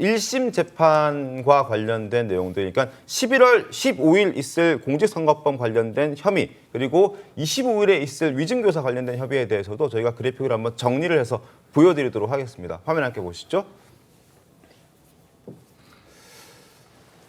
1심 재판과 관련된 내용들, 그러니까 11월 15일 있을 공직선거법 관련된 혐의, 그리고 25일에 있을 위증교사 관련된 협의에 대해서도 저희가 그래픽을 한번 정리를 해서 보여드리도록 하겠습니다. 화면 함께 보시죠.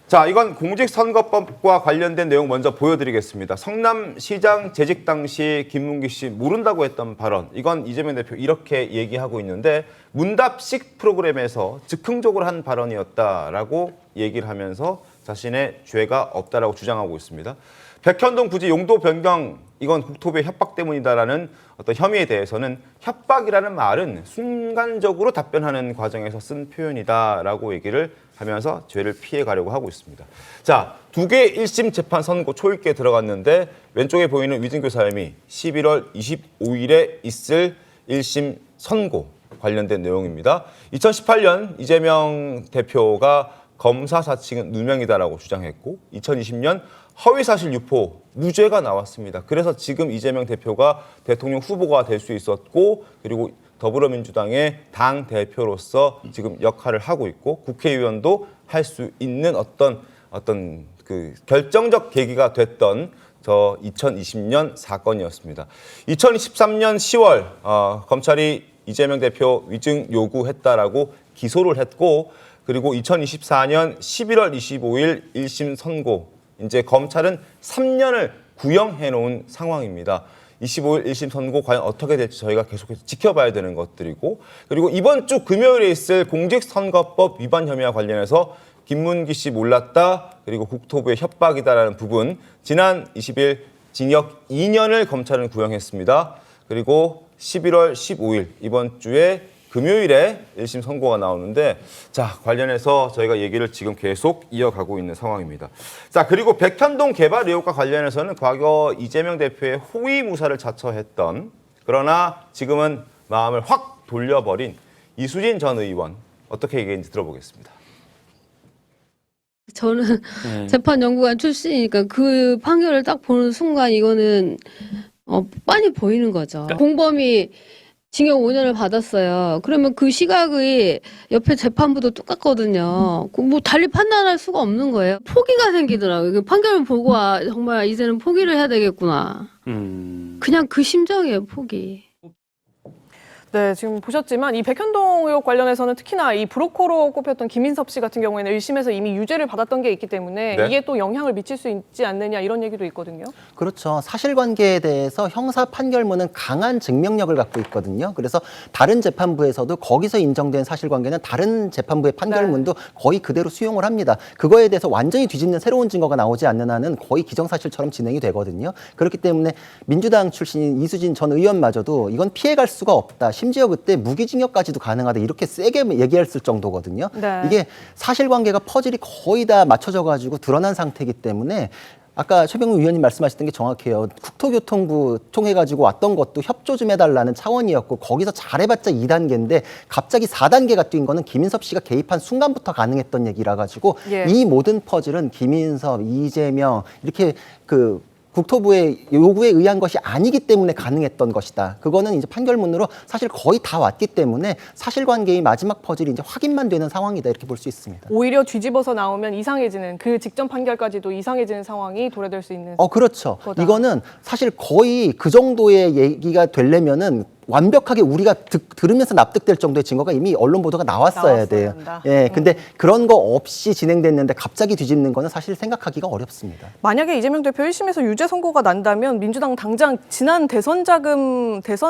자, 이건 공직선거법과 관련된 내용 먼저 보여드리겠습니다. 성남시장 재직 당시 김문기 씨 모른다고 했던 발언, 이건 이재명 대표 이렇게 얘기하고 있는데 문답식 프로그램에서 즉흥적으로 한 발언이었다라고 얘기를 하면서 자신의 죄가 없다라고 주장하고 있습니다. 백현동 부지 용도 변경, 이건 국토부의 협박 때문이다라는 어떤 혐의에 대해서는 협박이라는 말은 순간적으로 답변하는 과정에서 쓴 표현이다라고 얘기를 하면서 죄를 피해가려고 하고 있습니다. 자, 두 개의 1심 재판 선고 초읽기에 들어갔는데 왼쪽에 보이는 위증교사 혐의 11월 25일에 있을 1심 선고 관련된 내용입니다. 2018년 이재명 대표가 검사 사칭은 누명이다라고 주장했고 2020년 허위사실 유포 무죄가 나왔습니다. 그래서 지금 이재명 대표가 대통령 후보가 될 수 있었고 그리고 더불어민주당의 당 대표로서 지금 역할을 하고 있고 국회의원도 할 수 있는 어떤 그 결정적 계기가 됐던 저 2020년 사건이었습니다. 2023년 10월 검찰이 이재명 대표 위증 요구했다라고 기소를 했고 그리고 2024년 11월 25일 1심 선고, 이제 검찰은 3년을 구형해 놓은 상황입니다. 25일 1심 선고 과연 어떻게 될지 저희가 계속해서 지켜봐야 되는 것들이고, 그리고 이번 주 금요일에 있을 공직선거법 위반 혐의와 관련해서 김문기 씨 몰랐다, 그리고 국토부의 협박이다라는 부분, 지난 20일 징역 2년을 검찰은 구형했습니다. 그리고 11월 15일 이번 주에 금요일에 1심 선고가 나오는데, 자, 관련해서 저희가 얘기를 지금 계속 이어가고 있는 상황입니다. 자, 그리고 백현동 개발 의혹과 관련해서는 과거 이재명 대표의 호위무사를 자처했던, 그러나 지금은 마음을 확 돌려버린 이수진 전 의원, 어떻게 얘기했는지 들어보겠습니다. 저는 재판연구관 출신이니까 그 판결을 딱 보는 순간 이거는 빤히 보이는 거죠. 공범이 징역 5년을 받았어요. 그러면 그 시각의 옆에 재판부도 똑같거든요. 뭐 달리 판단할 수가 없는 거예요. 포기가 생기더라고요. 판결을 보고 정말 이제는 포기를 해야 되겠구나. 그냥 그 심정이에요, 포기. 네, 지금 보셨지만 이 백현동 의혹 관련해서는 특히나 이 브로커로 꼽혔던 김인섭 씨 같은 경우에는 1심에서 이미 유죄를 받았던 게 있기 때문에 네. 이게 또 영향을 미칠 수 있지 않느냐 이런 얘기도 있거든요. 그렇죠. 사실관계에 대해서 형사 판결문은 강한 증명력을 갖고 있거든요. 그래서 다른 재판부에서도 거기서 인정된 사실관계는 다른 재판부의 판결문도 거의 그대로 수용을 합니다. 그거에 대해서 완전히 뒤집는 새로운 증거가 나오지 않는 한은 거의 기정사실처럼 진행이 되거든요. 그렇기 때문에 민주당 출신인 이수진 전 의원마저도 이건 피해갈 수가 없다. 심지어 그때 무기징역까지도 가능하다. 이렇게 세게 얘기했을 정도거든요. 네. 이게 사실관계가 퍼즐이 거의 다 맞춰져가지고 드러난 상태이기 때문에 아까 최병우 위원님 말씀하셨던 게 정확해요. 국토교통부 통해가지고 왔던 것도 협조 좀 해달라는 차원이었고 거기서 잘해봤자 2단계인데 갑자기 4단계가 뛴 거는 김인섭 씨가 개입한 순간부터 가능했던 얘기라 가지고 예. 이 모든 퍼즐은 김인섭, 이재명 이렇게 그 국토부의 요구에 의한 것이 아니기 때문에 가능했던 것이다. 그거는 이제 판결문으로 사실 거의 다 왔기 때문에 사실관계의 마지막 퍼즐이 이제 확인만 되는 상황이다. 이렇게 볼 수 있습니다. 오히려 뒤집어서 나오면 이상해지는 그 직전 판결까지도 이상해지는 상황이 도래될 수 있는. 그렇죠. 거다. 이거는 사실 거의 그 정도의 얘기가 되려면은 완벽하게 우리가 들으면서 납득될 정도의 증거가 이미 언론 보도가 나왔어야 돼요. 한다. 예, 근데 그런 거 없이 진행됐는데 갑자기 뒤집는 거는 사실 생각하기가 어렵습니다. 만약에 이재명 대표 1심에서 유죄 선고가 난다면 민주당 당장 지난 대선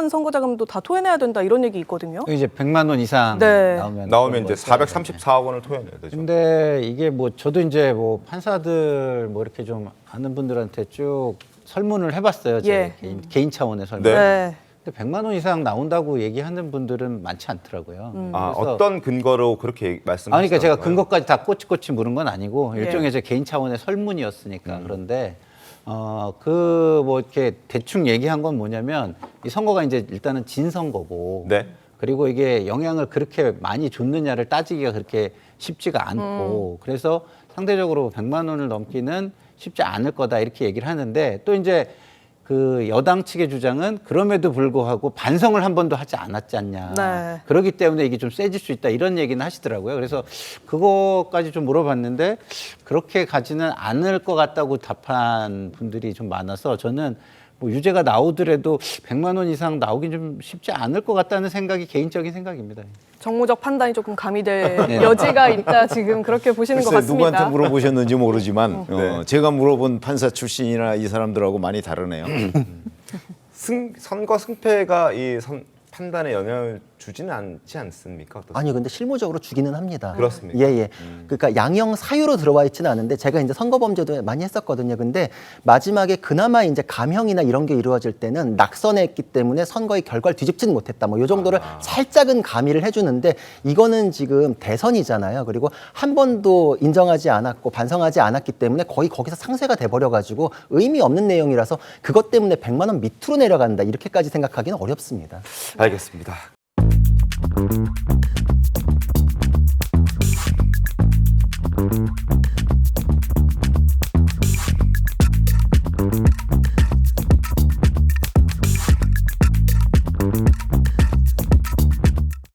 선거 자금도 다 토해내야 된다 이런 얘기 있거든요. 이제 100만 원 이상 네. 나오면 이제 434억 원을 토해내야 되죠. 근데 이게 뭐 저도 이제 뭐 판사들 뭐 이렇게 좀 아는 분들한테 쭉 설문을 해봤어요. 제 예. 개인 차원의 설문. 네. 근데 100만 원 이상 나온다고 얘기하는 분들은 많지 않더라고요. 아, 그래서 어떤 근거로 그렇게 말씀하시는 그러니까 제가 근거까지 다 꼬치꼬치 물은 건 아니고 예. 일종의 제 개인 차원의 설문이었으니까. 그런데 그 뭐 이렇게 대충 얘기한 건 뭐냐면 이 선거가 이제 일단은 진 선거고 네. 그리고 이게 영향을 그렇게 많이 줬느냐를 따지기가 그렇게 쉽지가 않고 그래서 상대적으로 100만 원을 넘기는 쉽지 않을 거다 이렇게 얘기를 하는데 또 이제 그 여당 측의 주장은 그럼에도 불구하고 반성을 한 번도 하지 않았지 않냐. 네. 그렇기 때문에 이게 좀 세질 수 있다 이런 얘기는 하시더라고요. 그래서 그거까지 좀 물어봤는데 그렇게 가지는 않을 것 같다고 답한 분들이 좀 많아서 저는 뭐 유죄가 나오더라도 100만 원 이상 나오긴 좀 쉽지 않을 것 같다는 생각이 개인적인 생각입니다. 정무적 판단이 조금 가미될 네. 여지가 있다 지금 그렇게 보시는 것 글쎄 같습니다. 누구한테 물어보셨는지 모르지만 네. 제가 물어본 판사 출신이나 이 사람들하고 많이 다르네요. 선거 승패가 이 판단에 영향을 주지는 않지 않습니까? 어떻습니까? 아니 근데 실무적으로 주기는 합니다. 그렇습니까? 예. 그러니까 양형 사유로 들어와 있지는 않은데 제가 이제 선거범죄도 많이 했었거든요. 근데 마지막에 그나마 이제 감형이나 이런 게 이루어질 때는 낙선했기 때문에 선거의 결과를 뒤집지는 못했다. 뭐 요 정도를 살짝은 가미를 해주는데 이거는 지금 대선이잖아요. 그리고 한 번도 인정하지 않았고 반성하지 않았기 때문에 거의 거기서 상쇄가 돼버려가지고 의미 없는 내용이라서 그것 때문에 100만 원 밑으로 내려간다 이렇게까지 생각하기는 어렵습니다. 알겠습니다.